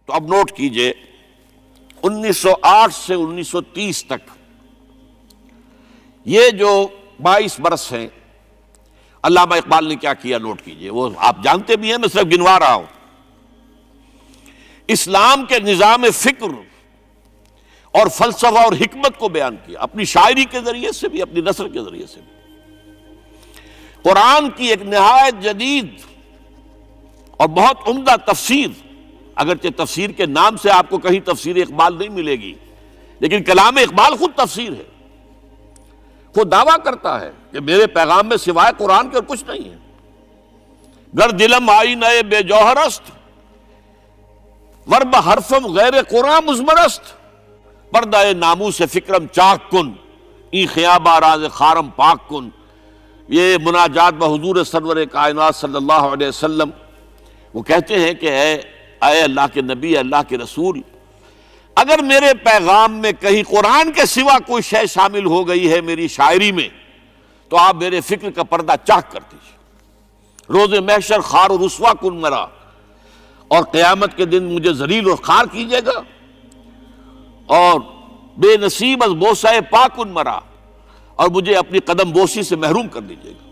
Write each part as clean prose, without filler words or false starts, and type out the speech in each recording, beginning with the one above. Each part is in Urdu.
تو اب نوٹ کیجئے 1908 سے 1930 تک یہ جو 22 برس ہیں، علامہ اقبال نے کیا کیا نوٹ کیجئے. وہ آپ جانتے بھی ہیں، میں صرف گنوا رہا ہوں. اسلام کے نظام فکر اور فلسفہ اور حکمت کو بیان کیا، اپنی شاعری کے ذریعے سے بھی، اپنی نثر کے ذریعے سے بھی. قرآن کی ایک نہایت جدید اور بہت عمدہ تفسیر، اگرچہ تفسیر کے نام سے آپ کو کہیں تفسیر اقبال نہیں ملے گی، لیکن کلام اقبال خود تفسیر ہے. خود دعویٰ کرتا ہے کہ میرے پیغام میں سوائے قرآن کے اور کچھ نہیں ہے. گر دلم آئی نئے بے جوہر است، ورب حرفم غیر قرآن مزمرست، پردہ ناموس فکرم چاک کن، ای خیابہ راز خارم پاک کن. یہ مناجات بحضور سرور کائنات صلی اللہ علیہ وسلم، وہ کہتے ہیں کہ اے اللہ کے نبی، اللہ کے رسول، اگر میرے پیغام میں کہیں قرآن کے سوا کوئی شے شامل ہو گئی ہے میری شاعری میں، تو آپ میرے فکر کا پردہ چاک کر دیجیے. روز محشر خار و رسوا کن مرا، اور قیامت کے دن مجھے ذلیل اور خوار کیجیے گا، اور بے نصیب از بوسہ پاک کن مرا، اور مجھے اپنی قدم بوسی سے محروم کر دیجیے گا.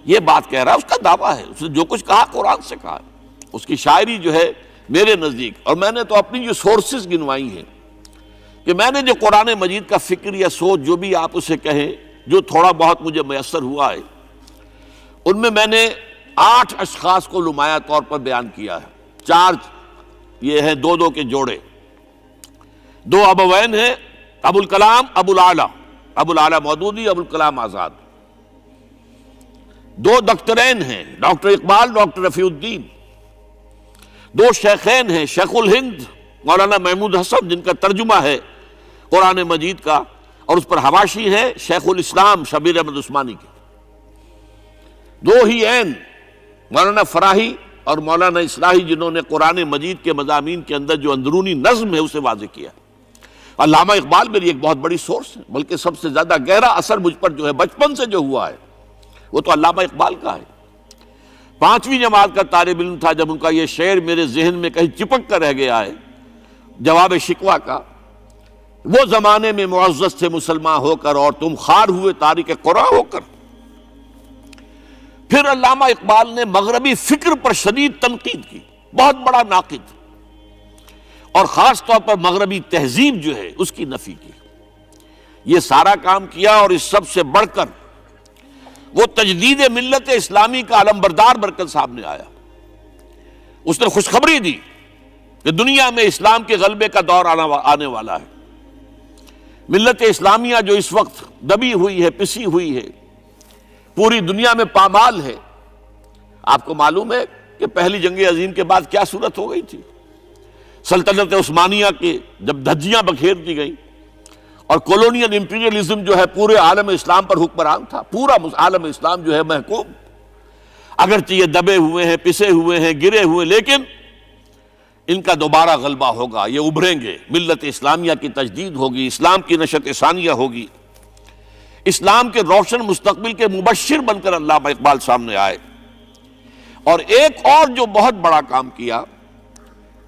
یہ بات کہہ رہا ہے، اس کا دعویٰ ہے، اس نے جو کچھ کہا قرآن سے کہا. اس کی شاعری جو ہے میرے نزدیک، اور میں نے تو اپنی جو سورسز گنوائی ہیں کہ میں نے جو قرآن مجید کا فکر یا سوچ جو بھی آپ اسے کہیں، جو تھوڑا بہت مجھے میسر ہوا ہے، ان میں نے 8 اشخاص کو نمایاں طور پر بیان کیا ہے. 4 یہ ہیں 2 کے جوڑے. 2 ابوین ہیں، ابو الکلام ابو العلا مودودی، ابو الکلام آزاد. 2 دکترین ہیں، ڈاکٹر اقبال، ڈاکٹر رفیع الدین. 2 شیخین ہیں، شیخ الہند مولانا محمود حسن، جن کا ترجمہ ہے قرآن مجید کا، اور اس پر حواشی ہے شیخ الاسلام شبیر احمد عثمانی کے. 2 ہی عین مولانا فراہی اور مولانا اصلاحی، جنہوں نے قرآن مجید کے مضامین کے اندر جو اندرونی نظم ہے اسے واضح کیا. علامہ اقبال میری ایک بہت بڑی سورس ہے، بلکہ سب سے زیادہ گہرا اثر مجھ پر جو ہے بچپن سے جو ہوا ہے وہ تو علامہ اقبال کا ہے. 5ویں جماعت کا طالب علم تھا جب ان کا یہ شعر میرے ذہن میں کہیں چپک کر رہ گیا ہے، جواب شکوہ کا: وہ زمانے میں معزز تھے مسلمان ہو کر، اور تم خوار ہوئے تارک قرآن ہو کر. پھر علامہ اقبال نے مغربی فکر پر شدید تنقید کی، بہت بڑا ناقد، اور خاص طور پر مغربی تہذیب جو ہے اس کی نفی کی. یہ سارا کام کیا، اور اس سب سے بڑھ کر وہ تجدید ملت اسلامی کا علمبردار بن سامنے آیا. اس نے خوشخبری دی کہ دنیا میں اسلام کے غلبے کا دور آنے والا ہے. ملت اسلامیہ جو اس وقت دبی ہوئی ہے، پسی ہوئی ہے، پوری دنیا میں پامال ہے. آپ کو معلوم ہے کہ پہلی جنگ عظیم کے بعد کیا صورت ہو گئی تھی. سلطنت عثمانیہ کے جب دھجیاں بکھیر دی گئیں، اور کولونیل امپیریلزم جو ہے پورے عالم اسلام پر حکمران تھا، پورا عالم اسلام جو ہے محکوم. اگرچہ یہ دبے ہوئے ہیں، پسے ہوئے ہیں، گرے ہوئے، لیکن ان کا دوبارہ غلبہ ہوگا، یہ ابھریں گے. ملت اسلامیہ کی تجدید ہوگی، اسلام کی نشأت ثانیہ ہوگی. اسلام کے روشن مستقبل کے مبشر بن کر علامہ اقبال سامنے آئے. اور ایک اور جو بہت بڑا کام کیا،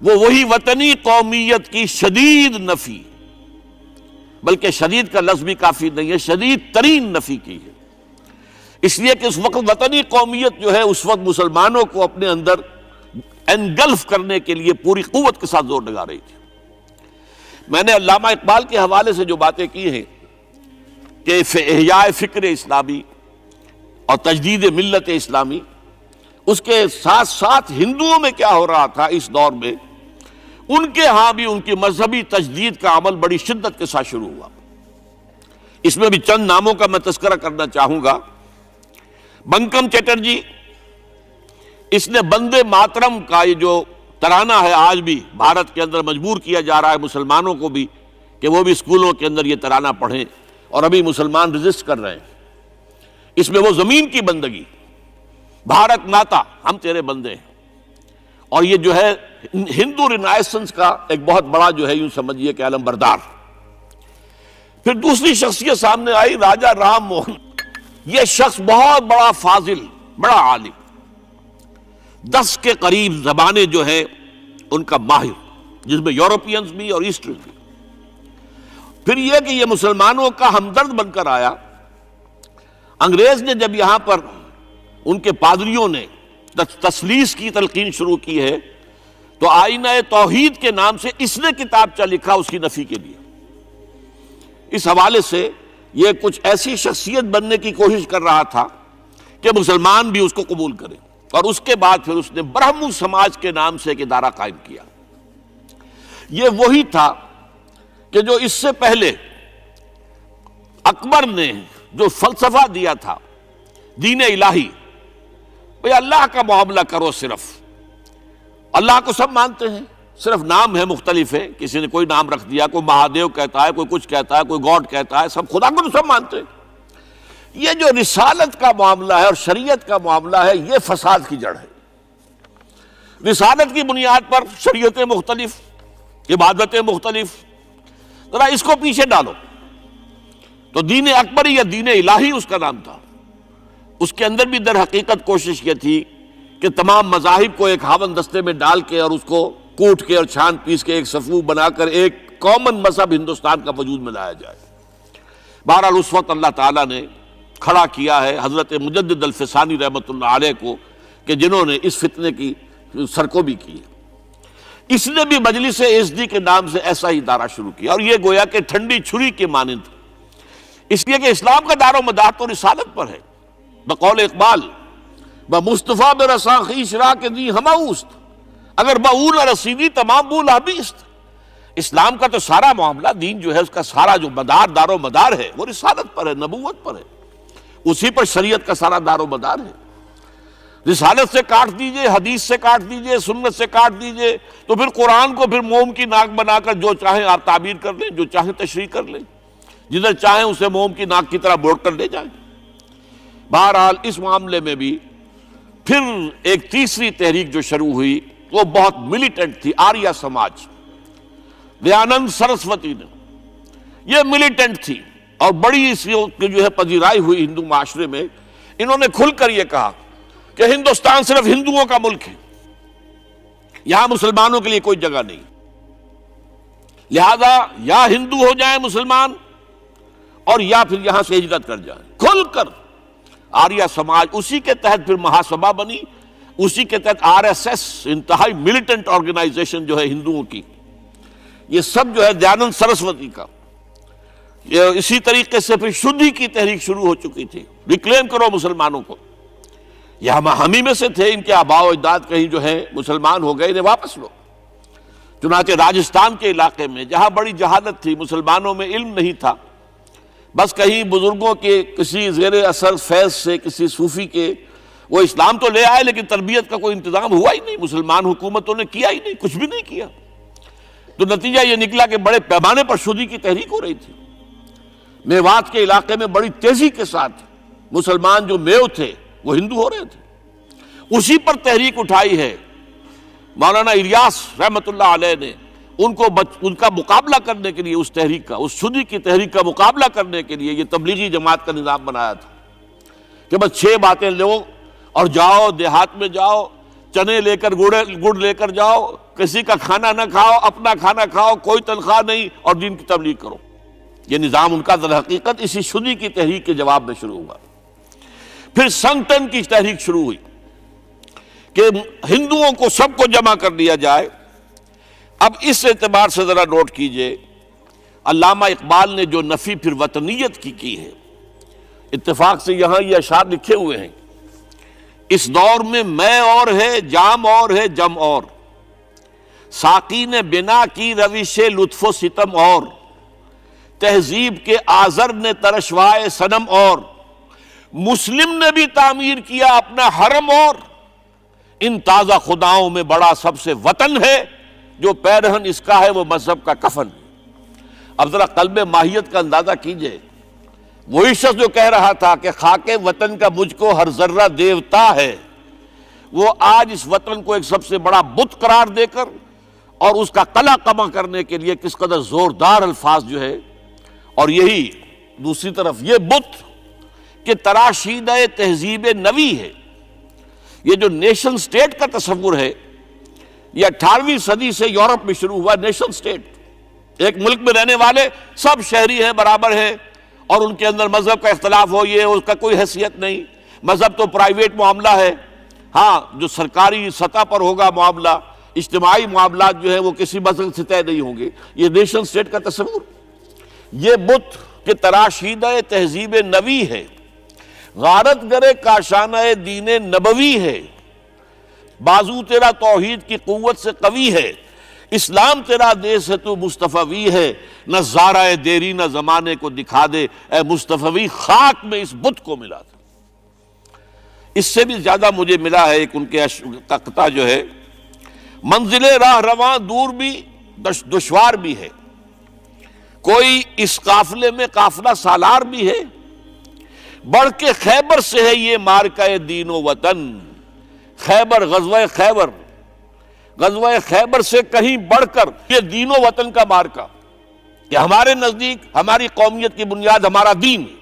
وہ وہی وطنی قومیت کی شدید نفی، بلکہ شدید کا لفظ بھی کافی نہیں ہے، شدید ترین نفی کی ہے. اس لیے کہ اس وقت وطنی قومیت جو ہے اس وقت مسلمانوں کو اپنے اندر انگلف کرنے کے لیے پوری قوت کے ساتھ زور لگا رہی تھی. میں نے علامہ اقبال کے حوالے سے جو باتیں کی ہیں کہ احیاء فکر اسلامی اور تجدید ملت اسلامی، اس کے ساتھ ساتھ ہندوؤں میں کیا ہو رہا تھا اس دور میں، ان کے ہاں بھی ان کی مذہبی تجدید کا عمل بڑی شدت کے ساتھ شروع ہوا. اس میں بھی چند ناموں کا میں تذکرہ کرنا چاہوں گا. بنکم چٹرجی، اس نے بندے ماترم کا یہ جو ترانہ ہے آج بھی بھارت کے اندر مجبور کیا جا رہا ہے مسلمانوں کو بھی کہ وہ بھی اسکولوں کے اندر یہ ترانہ پڑھیں، اور ابھی مسلمان رجسٹ کر رہے ہیں. اس میں وہ زمین کی بندگی، بھارت ماتا ہم تیرے بندے ہیں، اور یہ جو ہے ہندو رینائسنس کا ایک بہت بڑا جو ہے یوں سمجھیے کہ علم بردار. پھر دوسری شخصیت سامنے آئی، راجہ رام موہن. یہ شخص بہت بڑا فاضل، بڑا عالم، 10 کے قریب زبانیں جو ہیں ان کا ماہر. جس میں یورپینز بھی اور ایسٹرن بھی۔ پھر یہ کہ یہ مسلمانوں کا ہمدرد بن کر آیا۔ انگریز نے جب یہاں پر ان کے پادریوں نے تثلیث کی تلقین شروع کی ہے تو آئینہ توحید کے نام سے اس نے کتابچہ لکھا اس کی نفی کے لیے۔ اس حوالے سے یہ کچھ ایسی شخصیت بننے کی کوشش کر رہا تھا کہ مسلمان بھی اس کو قبول کریں، اور اس کے بعد پھر اس نے برہمو سماج کے نام سے ایک ادارہ قائم کیا۔ یہ وہی تھا کہ جو اس سے پہلے اکبر نے جو فلسفہ دیا تھا دین الہی، بھئی اللہ کا معاملہ کرو، صرف اللہ کو سب مانتے ہیں، صرف نام ہے مختلف ہے، کسی نے کوئی نام رکھ دیا، کوئی مہادیو کہتا ہے، کوئی کچھ کہتا ہے، کوئی گاڈ کہتا ہے، سب خدا کو تو سب مانتے ہیں۔ یہ جو رسالت کا معاملہ ہے اور شریعت کا معاملہ ہے، یہ فساد کی جڑ ہے۔ رسالت کی بنیاد پر شریعتیں مختلف، عبادتیں مختلف، ذرا اس کو پیچھے ڈالو۔ تو دین اکبری یا دین الہی اس کا نام تھا۔ اس کے اندر بھی در حقیقت کوشش یہ تھی کہ تمام مذاہب کو ایک ہاون دستے میں ڈال کے اور اس کو کوٹ کے اور چھان پیس کے ایک صفوف بنا کر ایک کامن مذہب ہندوستان کا وجود میں لایا جائے۔ بہرحال اس وقت اللہ تعالیٰ نے کھڑا کیا ہے حضرت مجدد الفسانی رحمۃ اللہ علیہ کو، کہ جنہوں نے اس فتنے کی سرکوبی کی۔ اس نے بھی مجلس ایزدی کے نام سے ایسا ہی ادارہ شروع کیا، اور یہ گویا کہ ٹھنڈی چھری کے مانند، اس لیے کہ اسلام کا دار و مدار تو رسالت پر ہے۔ بقول اقبال بمصطفیٰ برساں خویش را کے دی ہماؤست، اگر باؤ نہ رسیدی تمام بو لابیست۔ اسلام کا تو سارا معاملہ، دین جو ہے اس کا سارا جو مدار دار و مدار ہے وہ رسالت پر ہے، نبوت پر ہے، اسی پر شریعت کا سارا دار و مدار ہے۔ رسالت سے کاٹ دیجئے، حدیث سے کاٹ دیجئے، سنت سے کاٹ دیجئے، تو پھر قرآن کو پھر موم کی ناک بنا کر جو چاہیں آپ تعبیر کر لیں، جو چاہیں تشریح کر لیں، جدھر چاہیں اسے موم کی ناک کی طرح بوڑ کر لے جائیں۔ بہرحال اس معاملے میں بھی پھر ایک تیسری تحریک جو شروع ہوئی وہ بہت ملیٹنٹ تھی، آریہ سماج، دیانند سرسوتی نے۔ یہ ملیٹنٹ تھی اور بڑی اس کی جو ہے پذیرائی ہوئی ہندو معاشرے میں۔ انہوں نے کھل کر یہ کہا کہ ہندوستان صرف ہندوؤں کا ملک ہے، یہاں مسلمانوں کے لیے کوئی جگہ نہیں، لہذا یا ہندو ہو جائیں مسلمان اور یا پھر یہاں سے ہجرت کر جائیں۔ کھل کر آریہ سماج، اسی کے تحت پھر مہاسبھا بنی، اسی کے تحت آر ایس ایس، انتہائی ملیٹنٹ آرگنائزیشن جو ہے ہندوؤں کی، یہ سب جو ہے دیانند سرسوتی کا۔ یہ اسی طریقے سے پھر شدھی کی تحریک شروع ہو چکی تھی، ریکلیم کرو مسلمانوں کو، یہ ہم ہی میں سے تھے، ان کے آباء و اجداد کہیں جو ہے مسلمان ہو گئے، انہیں واپس لو۔ چنانچہ راجستھان کے علاقے میں جہاں بڑی جہالت تھی، مسلمانوں میں علم نہیں تھا، بس کہیں بزرگوں کے کسی زیر اثر فیض سے، کسی صوفی کے، وہ اسلام تو لے آئے لیکن تربیت کا کوئی انتظام ہوا ہی نہیں، مسلمان حکومتوں نے کیا ہی نہیں، کچھ بھی نہیں کیا۔ تو نتیجہ یہ نکلا کہ بڑے پیمانے پر شدھی کی تحریک ہو رہی تھی۔ میوات کے علاقے میں بڑی تیزی کے ساتھ مسلمان جو میو تھے وہ ہندو ہو رہے تھے۔ اسی پر تحریک اٹھائی ہے مولانا الیاس رحمۃ اللہ علیہ نے، ان کا مقابلہ کرنے کے لیے، اس تحریک کا، اس شدھی کی تحریک کا مقابلہ کرنے کے لیے یہ تبلیغی جماعت کا نظام بنایا تھا کہ بس 6 باتیں لو اور جاؤ، دیہات میں جاؤ، چنے لے کر گڑ لے کر جاؤ، کسی کا کھانا نہ کھاؤ، اپنا کھانا کھاؤ، کوئی تنخواہ نہیں، اور دین کی تبلیغ کرو۔ یہ نظام ان کا در حقیقت اسی شدھی کی تحریک کے جواب میں شروع ہوا۔ پھر سنگٹن کی تحریک شروع ہوئی کہ ہندوؤں کو سب کو جمع کر دیا جائے۔ اب اس اعتبار سے ذرا نوٹ کیجئے، علامہ اقبال نے جو نفی پھر وطنیت کی ہے، اتفاق سے یہاں یہ اشعار لکھے ہوئے ہیں، اس دور میں میں اور ہے، جام اور ہے، جم اور، ساقی نے بنا کی روش لطف و ستم اور، تہذیب کے آزر نے ترشوائے صنم اور، مسلم نے بھی تعمیر کیا اپنا حرم اور، ان تازہ خداؤں میں بڑا سب سے وطن ہے، جو پیرہن اس کا ہے وہ مذہب کا کفن۔ اب ذرا قلب ماہیت کا اندازہ کیجئے، وہی شخص جو کہہ رہا تھا کہ خاک وطن کا مجھ کو ہر ذرہ دیوتا ہے، وہ آج اس وطن کو ایک سب سے بڑا بت قرار دے کر اور اس کا قلع قمع کرنے کے لیے کس قدر زوردار الفاظ جو ہے، اور یہی دوسری طرف یہ بت کہ تراشیدہ تہذیب نوی ہے۔ یہ جو نیشن سٹیٹ کا تصور ہے، یہ 18ویں صدی سے یورپ میں شروع ہوا نیشن سٹیٹ۔ ایک ملک میں رہنے والے سب شہری ہیں، برابر ہیں، اور ان کے اندر مذہب کا اختلاف ہو یہ اس کا کوئی حیثیت نہیں۔ مذہب تو پرائیویٹ معاملہ ہے، ہاں جو سرکاری سطح پر ہوگا معاملہ، اجتماعی معاملات جو ہے وہ کسی مذہب سے طے نہیں ہوں گے۔ یہ نیشن سٹیٹ کا تصور، یہ بت کے تراشیدہ تہذیب نبی ہے، غارت گرے کاشانہ دین نبوی ہے، بازو تیرا توحید کی قوت سے قوی ہے، اسلام تیرا دیس ہے تو مصطفی ہے، نہ زارہ دیری نہ زمانے کو دکھا دے، اے مصطفی خاک میں اس بت کو ملا دے۔ اس سے بھی زیادہ مجھے ملا ہے ایک ان کے قطعہ جو ہے، منزل راہ رواں دور بھی دشوار بھی ہے، کوئی اس قافلے میں قافلہ سالار بھی ہے، بڑھ کے خیبر سے ہے یہ مارکہ دین و وطن۔ خیبر، غزوہ خیبر سے کہیں بڑھ کر یہ دین و وطن کا مارکہ، کہ ہمارے نزدیک ہماری قومیت کی بنیاد ہمارا دین ہے۔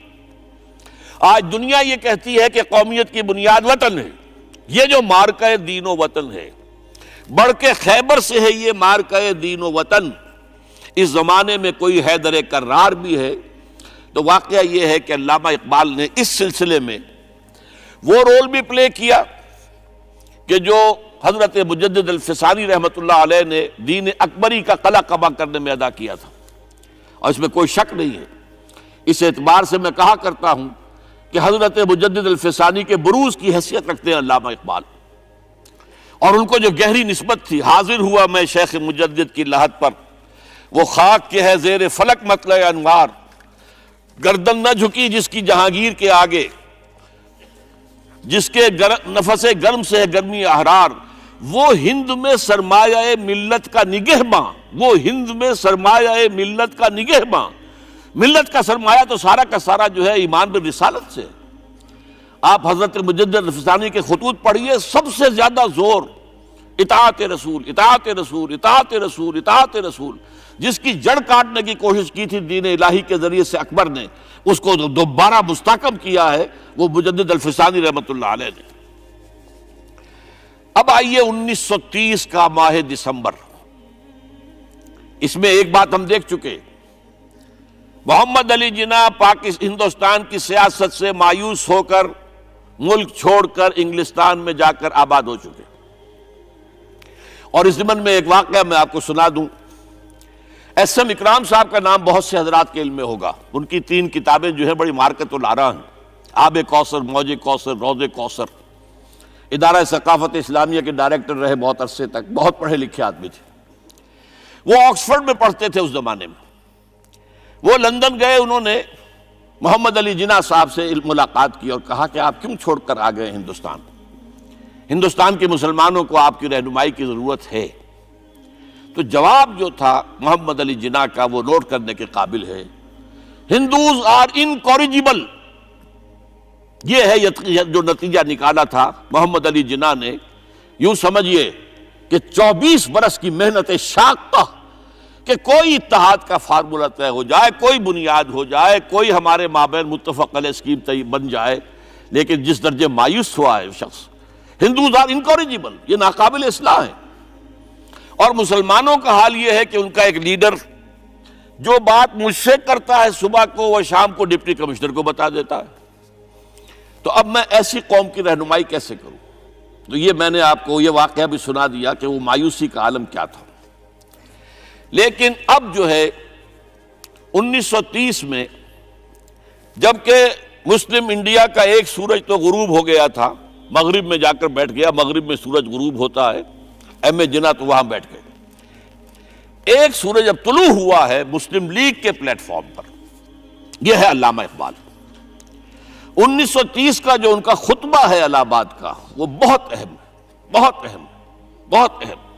آج دنیا یہ کہتی ہے کہ قومیت کی بنیاد وطن ہے۔ یہ جو مارکہ دین و وطن ہے، بڑھ کے خیبر سے ہے یہ مارکہ دین و وطن۔ اس زمانے میں کوئی حیدر کرار بھی ہے۔ تو واقعہ یہ ہے کہ علامہ اقبال نے اس سلسلے میں وہ رول بھی پلے کیا کہ جو حضرت مجدد الفسانی رحمۃ اللہ علیہ نے دین اکبری کا قلع قبا کرنے میں ادا کیا تھا، اور اس میں کوئی شک نہیں ہے۔ اس اعتبار سے میں کہا کرتا ہوں کہ حضرت مجدد الفسانی کے بروز کی حیثیت رکھتے ہیں علامہ اقبال، اور ان کو جو گہری نسبت تھی، حاضر ہوا میں شیخ مجدد کی لحد پر، وہ خاک کے ہے زیر فلک مطلع انوار، گردن نہ جھکی جس کی جہانگیر کے آگے، جس کے نفس گرم سے ہے گرمی احرار، وہ ہند میں سرمایہ ملت کا نگہباں، وہ ہند میں سرمایہ ملت کا نگہباں۔ ملت کا سرمایہ تو سارا کا سارا جو ہے ایمان بالرسالت سے۔ آپ حضرت مجدد الفسانی کے خطوط پڑھیے، سب سے زیادہ زور اطاعت رسول، اطاعت رسول، اطاعت رسول، اطاعت رسول۔ جس کی جڑ کاٹنے کی کوشش کی تھی دین الہی کے ذریعے سے اکبر نے، اس کو دوبارہ مستحکم کیا ہے وہ مجدد الفسانی رحمۃ اللہ علیہ نے۔ اب آئیے 1930 کا ماہ دسمبر، اس میں ایک بات ہم دیکھ چکے، محمد علی جناح ہندوستان کی سیاست سے مایوس ہو کر ملک چھوڑ کر انگلستان میں جا کر آباد ہو چکے۔ اور اس ضمن میں ایک واقعہ میں آپ کو سنا دوں۔ ایس ایم اکرام صاحب کا نام بہت سے حضرات کے علم میں ہوگا، ان کی 3 کتابیں جو ہیں بڑی مارکت الآراء ہیں، آب کوثر، موج کوثر، روض کوثر۔ ادارہ ثقافت اسلامیہ کے ڈائریکٹر رہے بہت عرصے تک، بہت پڑھے لکھے آدمی تھے۔ وہ آکسفورڈ میں پڑھتے تھے اس زمانے میں۔ وہ لندن گئے، انہوں نے محمد علی جناح صاحب سے ملاقات کی اور کہا کہ آپ کیوں چھوڑ کر آ گئے ہندوستان کے مسلمانوں کو آپ کی رہنمائی کی ضرورت ہے۔ تو جواب جو تھا محمد علی جناح کا وہ نوٹ کرنے کے قابل ہے۔ ہندوز آر انکوریجیبل، یہ ہے جو نتیجہ نکالا تھا محمد علی جناح نے۔ یوں سمجھیے کہ 24 برس کی محنت شاقہ کہ کوئی اتحاد کا فارمولہ طے ہو جائے، کوئی بنیاد ہو جائے، کوئی ہمارے مابین متفق علیہ اسکیم بن جائے، لیکن جس درجے مایوس ہوا ہے شخص، ہندوز آر انکوریجیبل، یہ ناقابل اصلاح ہے۔ اور مسلمانوں کا حال یہ ہے کہ ان کا ایک لیڈر جو بات مجھ سے کرتا ہے صبح کو وہ شام کو ڈپٹی کمشنر کو بتا دیتا ہے۔ تو اب میں ایسی قوم کی رہنمائی کیسے کروں؟ تو یہ میں نے آپ کو یہ واقعہ بھی سنا دیا کہ وہ مایوسی کا عالم کیا تھا۔ لیکن اب جو ہے 1930 میں جبکہ مسلم انڈیا کا ایک سورج تو غروب ہو گیا تھا، مغرب میں جا کر بیٹھ گیا، مغرب میں سورج غروب ہوتا ہے، ایم اے جناح تو وہاں بیٹھ گئے۔ ایک سورج اب طلوع ہوا ہے مسلم لیگ کے پلیٹ فارم پر، یہ ہے علامہ اقبال۔ 1930 کا جو ان کا خطبہ ہے الہ آباد کا، وہ بہت اہم ہے، بہت اہم، بہت اہم۔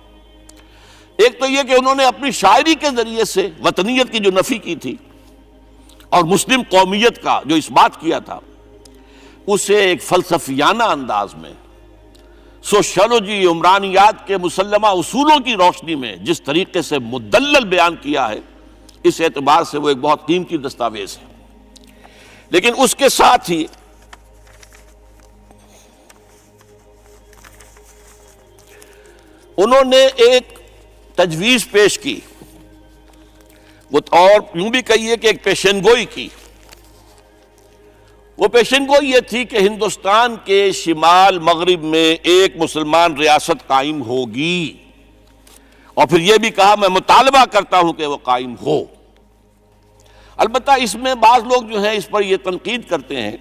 ایک تو یہ کہ انہوں نے اپنی شاعری کے ذریعے سے وطنیت کی جو نفی کی تھی اور مسلم قومیت کا جو اس بات کیا تھا، اسے ایک فلسفیانہ انداز میں سوشیولوجی، عمرانیات کے مسلمہ اصولوں کی روشنی میں جس طریقے سے مدلل بیان کیا ہے، اس اعتبار سے وہ ایک بہت قیمتی دستاویز ہے۔ لیکن اس کے ساتھ ہی انہوں نے ایک تجویز پیش کی، اور یوں بھی کہیے کہ ایک پیشن گوئی کی۔ وہ پیشن گوئی یہ تھی کہ ہندوستان کے شمال مغرب میں ایک مسلمان ریاست قائم ہوگی، اور پھر یہ بھی کہا میں مطالبہ کرتا ہوں کہ وہ قائم ہو۔ البتہ اس میں بعض لوگ جو ہیں اس پر یہ تنقید کرتے ہیں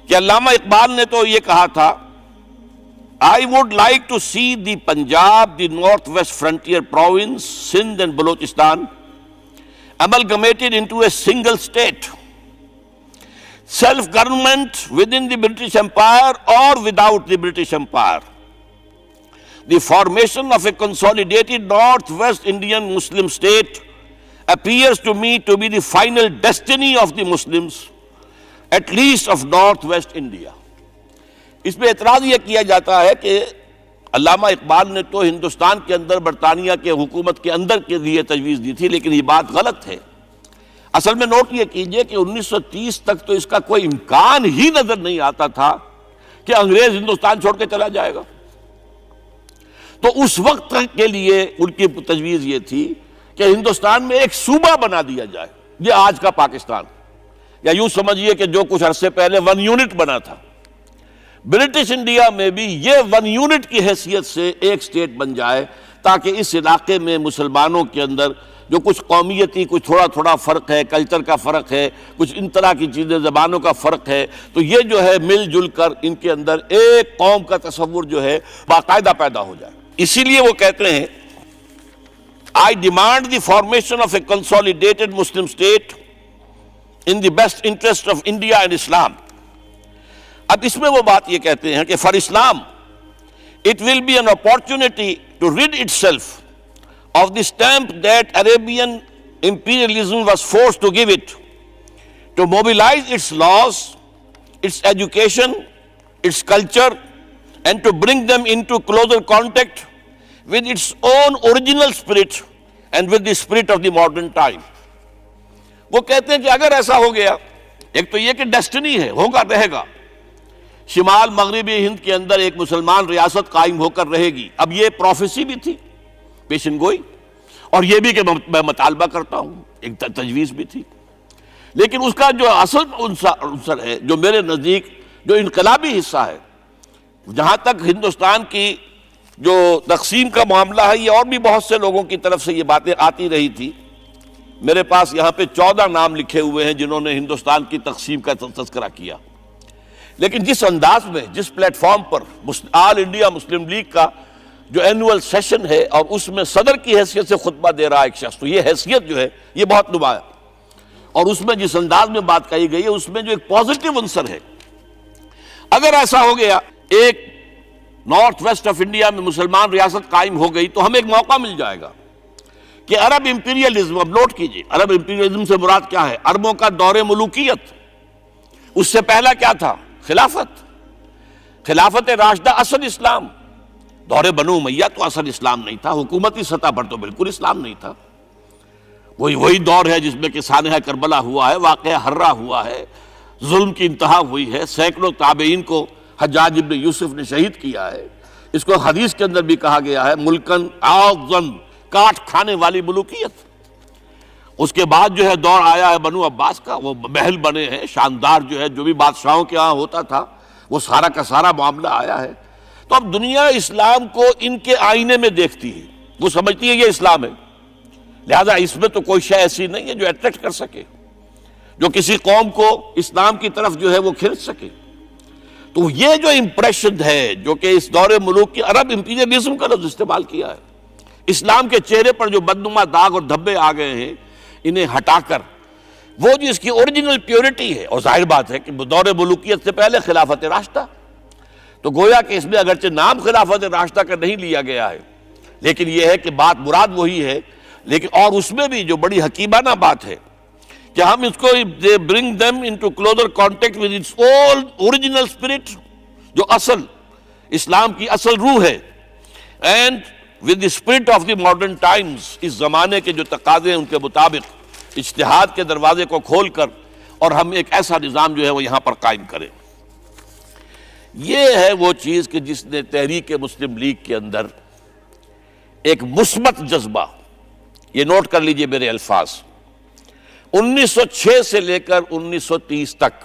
کہ علامہ اقبال نے تو یہ کہا تھا I would like to see the Punjab, the Northwest Frontier Province, Sindh and Balochistan amalgamated into a single state, self-government within the British Empire or without the British Empire. The formation of a consolidated Northwest Indian Muslim state appears to me to be the final destiny of the Muslims, at least of Northwest India. اس پہ اعتراض یہ کیا جاتا ہے کہ علامہ اقبال نے تو ہندوستان کے اندر برطانیہ کے حکومت کے اندر کے لیے تجویز دی تھی، لیکن یہ بات غلط ہے۔ اصل میں نوٹ یہ کیجئے کہ 1930 تک تو اس کا کوئی امکان ہی نظر نہیں آتا تھا کہ انگریز ہندوستان چھوڑ کے چلا جائے گا۔ تو اس وقت کے لیے ان کی تجویز یہ تھی کہ ہندوستان میں ایک صوبہ بنا دیا جائے، یہ آج کا پاکستان، یا یوں سمجھیے کہ جو کچھ عرصے پہلے 1 یونٹ بنا تھا۔ برٹش انڈیا میں بھی یہ 1 یونٹ کی حیثیت سے ایک سٹیٹ بن جائے، تاکہ اس علاقے میں مسلمانوں کے اندر جو کچھ قومیتی کچھ تھوڑا فرق ہے، کلچر کا فرق ہے، کچھ ان طرح کی چیزیں، زبانوں کا فرق ہے، تو یہ جو ہے مل جل کر ان کے اندر ایک قوم کا تصور جو ہے باقاعدہ پیدا ہو جائے۔ اسی لیے وہ کہتے ہیں I demand the formation of a consolidated Muslim state in the best interest of India and Islam. اب اس میں وہ بات یہ کہتے ہیں کہ for Islam it will be an opportunity to rid itself of the stamp that Arabian imperialism was forced to give it, to mobilize its laws, its education, its culture, and to bring them into closer contact with its own original spirit and with the spirit of the modern time. وہ کہتے ہیں کہ اگر ایسا ہو گیا، ایک تو یہ کہ ڈیسٹنی ہے، ہوگا، رہے گا، شمال مغربی ہند کے اندر ایک مسلمان ریاست قائم ہو کر رہے گی۔ اب یہ پروفیسی بھی تھی، پیشن گوئی، اور یہ بھی کہ میں مطالبہ کرتا ہوں، ایک تجویز بھی تھی، لیکن اس کا جو اصل عنصر ہے، جو میرے نزدیک جو انقلابی حصہ ہے، جہاں تک ہندوستان کی جو تقسیم کا معاملہ ہے، یہ اور بھی بہت سے لوگوں کی طرف سے یہ باتیں آتی رہی تھی۔ میرے پاس یہاں پہ 14 نام لکھے ہوئے ہیں جنہوں نے ہندوستان کی تقسیم کا تذکرہ کیا، لیکن جس انداز میں، جس پلیٹ فارم پر آل انڈیا مسلم لیگ کا جو اینول سیشن ہے اور اس میں صدر کی حیثیت سے خطبہ دے رہا ایک شخص، تو یہ حیثیت جو ہے یہ بہت نمایاں، اور اس میں جس انداز میں بات کہی گئی ہے اس میں جو ایک پازیٹیو عنصر ہے، اگر ایسا ہو گیا ایک نارتھ ویسٹ آف انڈیا میں مسلمان ریاست قائم ہو گئی تو ہمیں ایک موقع مل جائے گا کہ عرب امپیریلزم، اب نوٹ کیجئے عرب امپیریلزم سے مراد کیا ہے؟ عربوں کا دور ملوکیت، اس سے پہلا کیا تھا؟ خلافت راشدہ، اصل اسلام۔ دور بنو امیہ تو اصل اسلام نہیں تھا، حکومتی سطح پر تو بالکل اسلام نہیں تھا، وہی دور ہے جس میں کہ سانحہ کربلا ہوا ہے، واقعہ حرہ ہوا ہے، ظلم کی انتہا ہوئی ہے، سینکڑوں تابعین کو حجاج ابن یوسف نے شہید کیا ہے۔ اس کو حدیث کے اندر بھی کہا گیا ہے ملکن اعظم، کاٹ کھانے والی ملوکیت۔ اس کے بعد جو ہے دور آیا ہے بنو عباس کا، وہ محل بنے ہیں شاندار، جو ہے جو بھی بادشاہوں کے ہاں ہوتا تھا وہ سارا کا سارا معاملہ آیا ہے۔ تو اب دنیا اسلام کو ان کے آئینے میں دیکھتی ہے، وہ سمجھتی ہے یہ اسلام ہے، لہذا اس میں تو کوئی شے ایسی نہیں ہے جو اٹریکٹ کر سکے، جو کسی قوم کو اسلام کی طرف جو ہے وہ کھینچ سکے۔ تو یہ جو امپریشن ہے جو کہ اس دور ملوک کی عرب امپیریلزم کا لفظ استعمال کیا ہے، اسلام کے چہرے پر جو بدنما داغ اور دھبے آ گئے ہیں، انہیں ہٹا کر وہ جو اس کی اوریجنل پیورٹی ہے، اور ظاہر بات ہے کہ دور ملوکیت سے پہلے خلافت راشدہ، تو گویا کہ اس میں اگرچہ نام خلافت راشدہ کا نہیں لیا گیا ہے، لیکن یہ ہے کہ بات مراد وہی ہے، لیکن اور اس میں بھی جو بڑی حکیمانہ بات ہے کہ ہم اس کو bring them into closer contact with its old original spirit، جو اصل اسلام کی اصل روح ہے، and with the spirit of the modern times، اس زمانے کے جو تقاضے ہیں ان کے مطابق اجتہاد کے دروازے کو کھول کر، اور ہم ایک ایسا نظام جو ہے وہ یہاں پر قائم کریں۔ یہ ہے وہ چیز کہ جس نے تحریک مسلم لیگ کے اندر ایک مثبت جذبہ، یہ نوٹ کر لیجئے میرے الفاظ، 1906 سے لے کر 1930 تک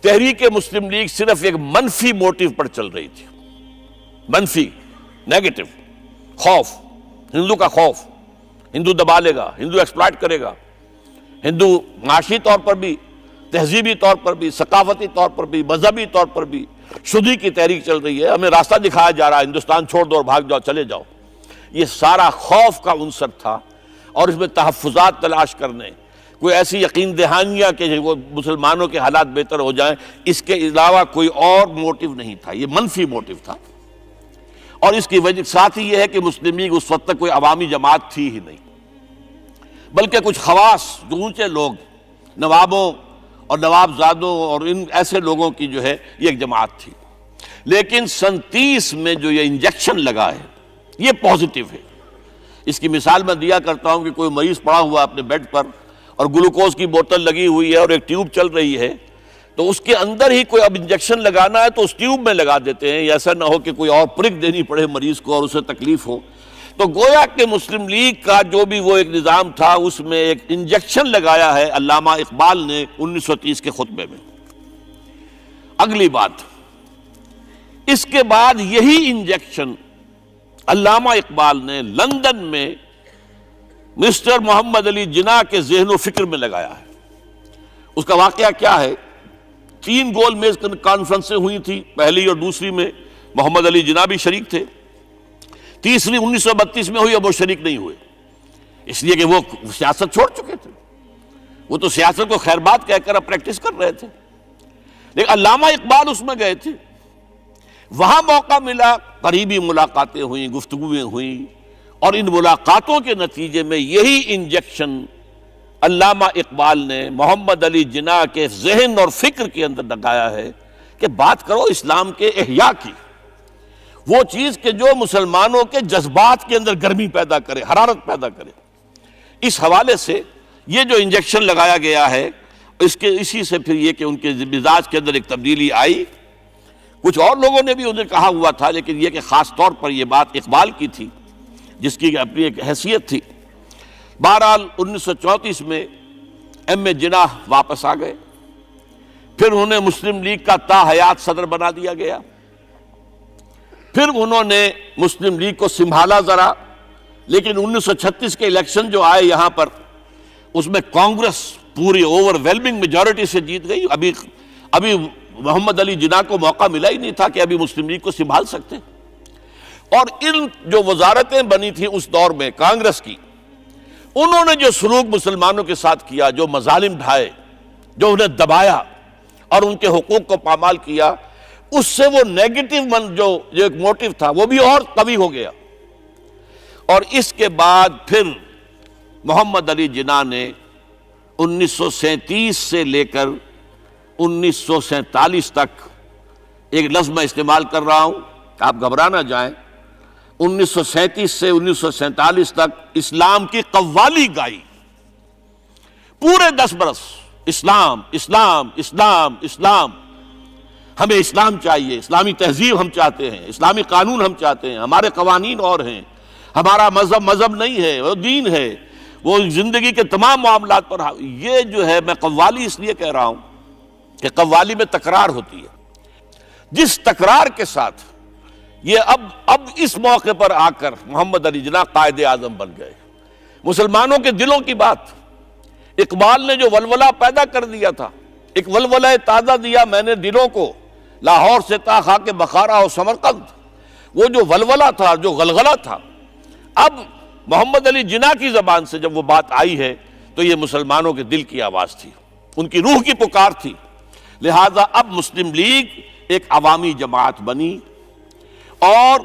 تحریک مسلم لیگ صرف ایک منفی موٹیو پر چل رہی تھی، منفی، نیگیٹو، خوف، ہندو کا خوف، ہندو دبا لے گا، ہندو ایکسپلائٹ کرے گا، ہندو معاشی طور پر بھی، تہذیبی طور پر بھی، ثقافتی طور پر بھی، مذہبی طور پر بھی شدی کی تحریک چل رہی ہے، ہمیں راستہ دکھایا جا رہا ہے، ہندوستان چھوڑ دو اور بھاگ جاؤ، چلے جاؤ۔ یہ سارا خوف کا عنصر تھا، اور اس میں تحفظات تلاش کرنے، کوئی ایسی یقین دہانیاں کہ وہ مسلمانوں کے حالات بہتر ہو جائیں، اس کے علاوہ کوئی اور موٹیو نہیں تھا، یہ منفی موٹیو تھا۔ اور اس کی وجہ ساتھ ہی یہ ہے کہ مسلم لیگ اس وقت تک کوئی عوامی جماعت تھی ہی نہیں، بلکہ کچھ خواص جو اونچے لوگ، نوابوں اور نوابزادوں اور ان ایسے لوگوں کی جو ہے یہ ایک جماعت تھی۔ لیکن 1937 میں جو یہ انجیکشن لگا ہے یہ پازیٹیو ہے۔ اس کی مثال میں دیا کرتا ہوں کہ کوئی مریض پڑا ہوا اپنے بیڈ پر اور گلوکوز کی بوتل لگی ہوئی ہے اور ایک ٹیوب چل رہی ہے، تو اس کے اندر ہی کوئی اب انجیکشن لگانا ہے تو اس ٹیوب میں لگا دیتے ہیں، ایسا نہ ہو کہ کوئی اور پرک دینی پڑے مریض کو اور اسے تکلیف ہو۔ تو گویا کہ مسلم لیگ کا جو بھی وہ ایک نظام تھا، اس میں ایک انجیکشن لگایا ہے علامہ اقبال نے 1930 کے خطبے میں۔ اگلی بات، اس کے بعد یہی انجیکشن علامہ اقبال نے لندن میں مسٹر محمد علی جناح کے ذہن و فکر میں لگایا ہے۔ اس کا واقعہ کیا ہے؟ 3 گول میز کانفرنسیں ہوئی تھی، پہلی اور دوسری میں محمد علی جناح بھی شریک تھے، تیسری 1932 میں ہوئی، اب وہ شریک نہیں ہوئے، اس لیے کہ وہ سیاست چھوڑ چکے تھے، وہ تو سیاست کو خیر بات کہہ کر اب پریکٹس کر رہے تھے۔ لیکن علامہ اقبال اس میں گئے تھے، وہاں موقع ملا، قریبی ملاقاتیں ہوئیں، گفتگویں ہوئیں، اور ان ملاقاتوں کے نتیجے میں یہی انجیکشن علامہ اقبال نے محمد علی جناح کے ذہن اور فکر کے اندر لگایا ہے کہ بات کرو اسلام کے احیاء کی، وہ چیز کہ جو مسلمانوں کے جذبات کے اندر گرمی پیدا کرے، حرارت پیدا کرے۔ اس حوالے سے یہ جو انجیکشن لگایا گیا ہے، اسی سے پھر یہ کہ ان کے مزاج کے اندر ایک تبدیلی آئی۔ کچھ اور لوگوں نے بھی انہیں کہا ہوا تھا، لیکن یہ کہ خاص طور پر یہ بات اقبال کی تھی، جس کی اپنی ایک حیثیت تھی۔ بہرحال 1934 میں ایم اے جناح واپس آ گئے، پھر انہیں مسلم لیگ کا تا حیات صدر بنا دیا گیا، پھر انہوں نے مسلم لیگ کو سنبھالا ذرا، لیکن 1936 کے الیکشن جو آئے یہاں پر، اس میں کانگریس پوری اوور ویلمنگ میجورٹی سے جیت گئی۔ ابھی محمد علی جناح کو موقع ملا ہی نہیں تھا کہ ابھی مسلم لیگ کو سنبھال سکتے، اور ان جو وزارتیں بنی تھیں اس دور میں کانگریس کی، انہوں نے جو سلوک مسلمانوں کے ساتھ کیا، جو مظالم ڈھائے، جو انہیں دبایا اور ان کے حقوق کو پامال کیا، اس سے وہ نیگیٹو جو ایک موٹیو تھا وہ بھی اور قوی ہو گیا۔ اور اس کے بعد پھر محمد علی جناح نے 1937 سے لے کر 1947 تک، ایک لفظ میں استعمال کر رہا ہوں، آپ گھبرا نہ جائیں، 1937 سے 1947 تک اسلام کی قوالی گائی، پورے 10 برس اسلام اسلام اسلام اسلام، ہمیں اسلام چاہیے، اسلامی تہذیب ہم چاہتے ہیں، اسلامی قانون ہم چاہتے ہیں، ہمارے قوانین اور ہیں، ہمارا مذہب نہیں ہے، وہ دین ہے، وہ زندگی کے تمام معاملات پر۔ یہ جو ہے، میں قوالی اس لیے کہہ رہا ہوں کہ قوالی میں تکرار ہوتی ہے، جس تکرار کے ساتھ یہ اب اس موقع پر آ کر محمد علی جناح قائد اعظم بن گئے۔ مسلمانوں کے دلوں کی بات، اقبال نے جو ولولہ پیدا کر دیا تھا، ایک ولولہ تازہ دیا میں نے دلوں کو، لاہور سے تا خاک بخارا و سمرقند، وہ جو ولولہ تھا، جو غلغلہ تھا، اب محمد علی جناح کی زبان سے جب وہ بات آئی ہے تو یہ مسلمانوں کے دل کی آواز تھی، ان کی روح کی پکار تھی۔ لہذا اب مسلم لیگ ایک عوامی جماعت بنی اور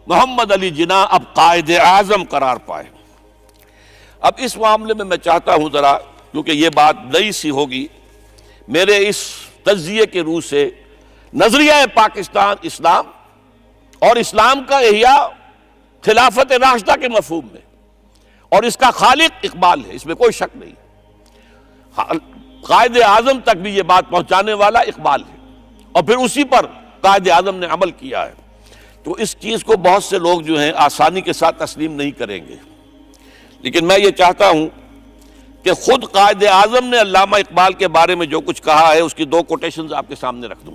محمد علی جناح اب قائد اعظم قرار پائے۔ اب اس معاملے میں چاہتا ہوں ذرا، کیونکہ یہ بات نئی سی ہوگی، میرے اس تجزیے کے روح سے نظریہ پاکستان اسلام اور اسلام کا احیاء خلافت راشدہ کے مفہوم میں، اور اس کا خالق اقبال ہے، اس میں کوئی شک نہیں، قائد اعظم تک بھی یہ بات پہنچانے والا اقبال ہے، اور پھر اسی پر قائد اعظم نے عمل کیا ہے۔ تو اس چیز کو بہت سے لوگ جو ہیں آسانی کے ساتھ تسلیم نہیں کریں گے. لیکن میں یہ چاہتا ہوں کہ خود قائد اعظم نے علامہ اقبال کے بارے میں جو کچھ کہا ہے اس کی دو کوٹیشنز آپ کے سامنے رکھ دوں.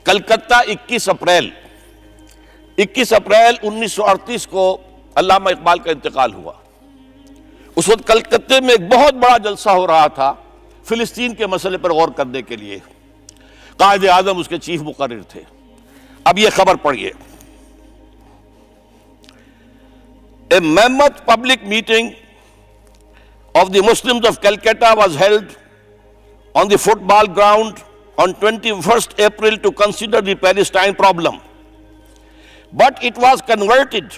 کلکتہ 21 اپریل 1938 کو علامہ اقبال کا انتقال ہوا. اس وقت کلکتے میں ایک بہت بڑا جلسہ ہو رہا تھا فلسطین کے مسئلے پر غور کرنے کے لیے. قائد اعظم اس کے چیف مقرر تھے. اب یہ خبر پڑھیے. A mammoth public meeting of the Muslims of Calcutta was held on the football ground on 21st April to consider the Palestine problem. But it was converted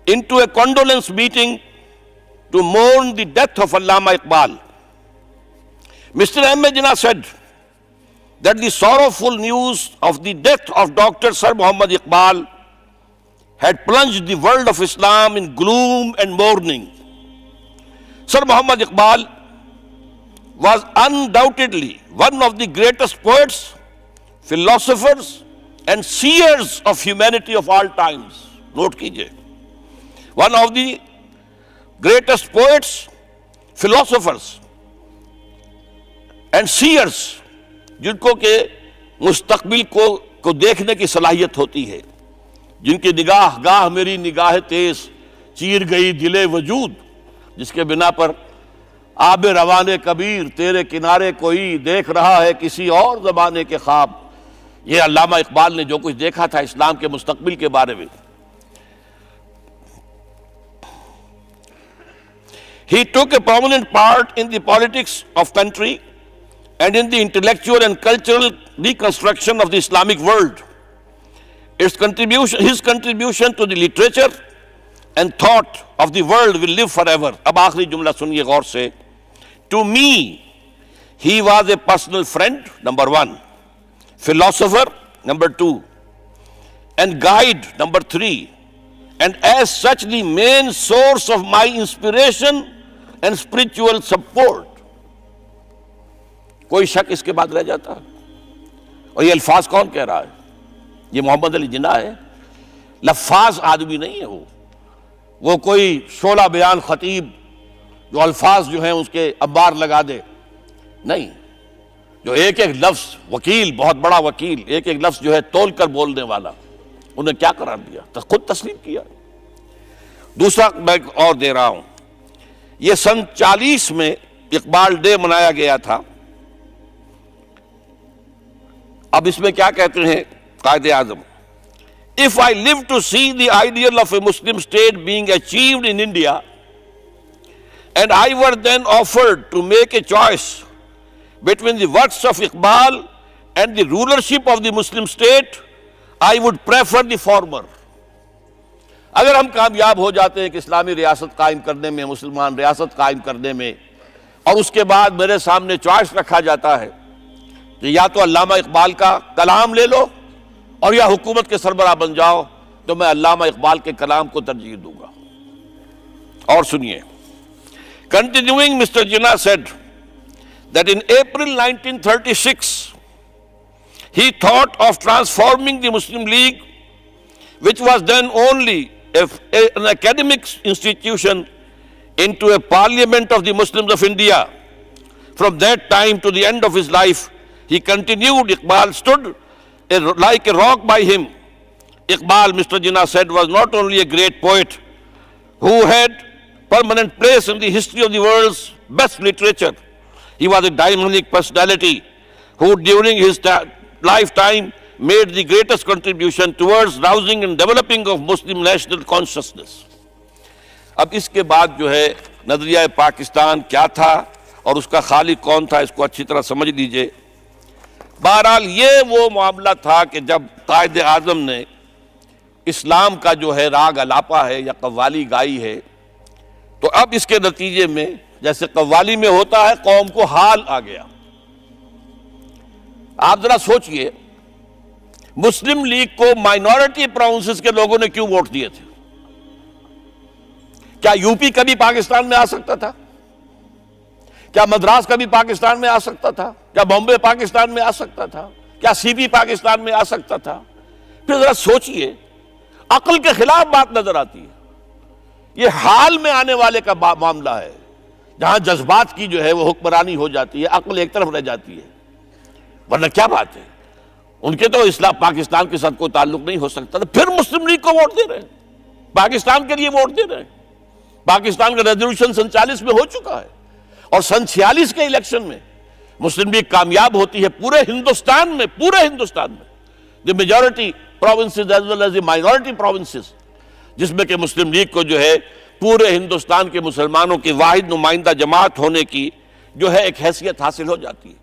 into a condolence meeting to mourn the death of Allama Iqbal. Mr. Ahmed Jinnah said that the sorrowful news of the death of Dr. Sir Muhammad Iqbal had plunged the world of Islam in gloom and mourning. Sir Muhammad Iqbal was undoubtedly one of the greatest poets, philosophers, and seers of humanity of all times. Note kijiye. One of the greatest poets, philosophers, and seers, جن کو کہ مستقبل کو دیکھنے کی صلاحیت ہوتی ہے، جن کی نگاہ گاہ میری نگاہ تیز چیر گئی دل وجود، جس کے بنا پر آب روان کبیر تیرے کنارے کوئی دیکھ رہا ہے کسی اور زمانے کے خواب. یہ علامہ اقبال نے جو کچھ دیکھا تھا اسلام کے مستقبل کے بارے میں. He took a prominent part in the politics of country and in the intellectual and cultural reconstruction of the Islamic world. His contribution to the literature and thought of the world will live forever. اب آخری جملہ سنیے غور سے. To me, he was a personal friend, number 1, philosopher, number 2, and guide, number 3, and as such the main source of my inspiration and spiritual support. کوئی شک اس کے بعد رہ جاتا؟ اور یہ الفاظ کون کہہ رہا ہے؟ یہ محمد علی جناح ہے. لفاظ آدمی نہیں ہے وہ کوئی شعلہ بیان خطیب جو الفاظ جو ہیں اس کے انبار لگا دے. نہیں، جو ایک ایک لفظ، وکیل، بہت بڑا وکیل، ایک ایک لفظ جو ہے تول کر بولنے والا، انہیں کیا قرار دیا؟ خود تسلیم کیا. دوسرا میں اور دے رہا ہوں. یہ سن 40 میں اقبال ڈے منایا گیا تھا. اب اس میں کیا کہتے ہیں Quaid Azam? If I live to see the ideal of a Muslim state being achieved in India, and I were then offered to make a choice between the works of Iqbal and the rulership of the Muslim state, I would prefer the former. اگر ہم کامیاب ہو جاتے ہیں کہ اسلامی ریاست قائم کرنے میں، مسلمان ریاست قائم کرنے میں، اور اس کے بعد میرے سامنے چوائس رکھا جاتا ہے کہ یا تو علامہ اقبال کا کلام لے لو اور یا حکومت کے سربراہ بن جاؤ، تو میں علامہ اقبال کے کلام کو ترجیح دوں گا. اور سنیے. Continuing, Mr. Jinnah said that in April 1936 he thought of transforming the Muslim League, which was then only an academic institution, into a parliament of the Muslims of India. From that time to the end of his life, he continued. Iqbal stood like a rock by him. Iqbal, Mr. Jinnah said, was not only a great poet who had permanent place in the history of the world's best literature. He was a dynamic personality who during his lifetime made the greatest contribution towards rousing and developing of Muslim national consciousness. اب اس کے بعد جو ہے نظریہ پاکستان کیا تھا اور اس کا خالق کون تھا، اس کو اچھی طرح سمجھ لیجئے. بہرحال یہ وہ معاملہ تھا کہ جب قائد اعظم نے اسلام کا جو ہے راگ الاپا ہے یا قوالی گائی ہے، تو اب اس کے نتیجے میں جیسے قوالی میں ہوتا ہے قوم کو حال آ گیا. آپ ذرا سوچئے، مسلم لیگ کو مائنورٹی پراونسز کے لوگوں نے کیوں ووٹ دیے تھے؟ کیا یو پی کبھی پاکستان میں آ سکتا تھا؟ کیا مدراس کبھی پاکستان میں آ سکتا تھا؟ کیا بامبے پاکستان میں آ سکتا تھا؟ کیا سی پی پاکستان میں آ سکتا تھا؟ پھر ذرا سوچئے، عقل کے خلاف بات نظر آتی ہے۔ یہ حال میں آنے والے کا معاملہ ہے، جہاں جذبات کی جو ہے وہ حکمرانی ہو جاتی ہے، عقل ایک طرف رہ جاتی ہے۔ ورنہ کیا بات ہے، ان کے تو اسلام پاکستان کے ساتھ کوئی تعلق نہیں ہو سکتا، تو پھر مسلم لیگ کو ووٹ دے رہے ہیں، پاکستان کے لیے ووٹ دے رہے ہیں۔ پاکستان کا ریزولوشن سن 40 میں ہو چکا ہے، اور سن 46 کے الیکشن میں مسلم لیگ کامیاب ہوتی ہے پورے ہندوستان میں، the majority provinces as well as the minority provinces, جس میں کہ مسلم لیگ کو جو ہے پورے ہندوستان کے مسلمانوں کی واحد نمائندہ جماعت ہونے کی جو ہے ایک حیثیت حاصل ہو جاتی ہے۔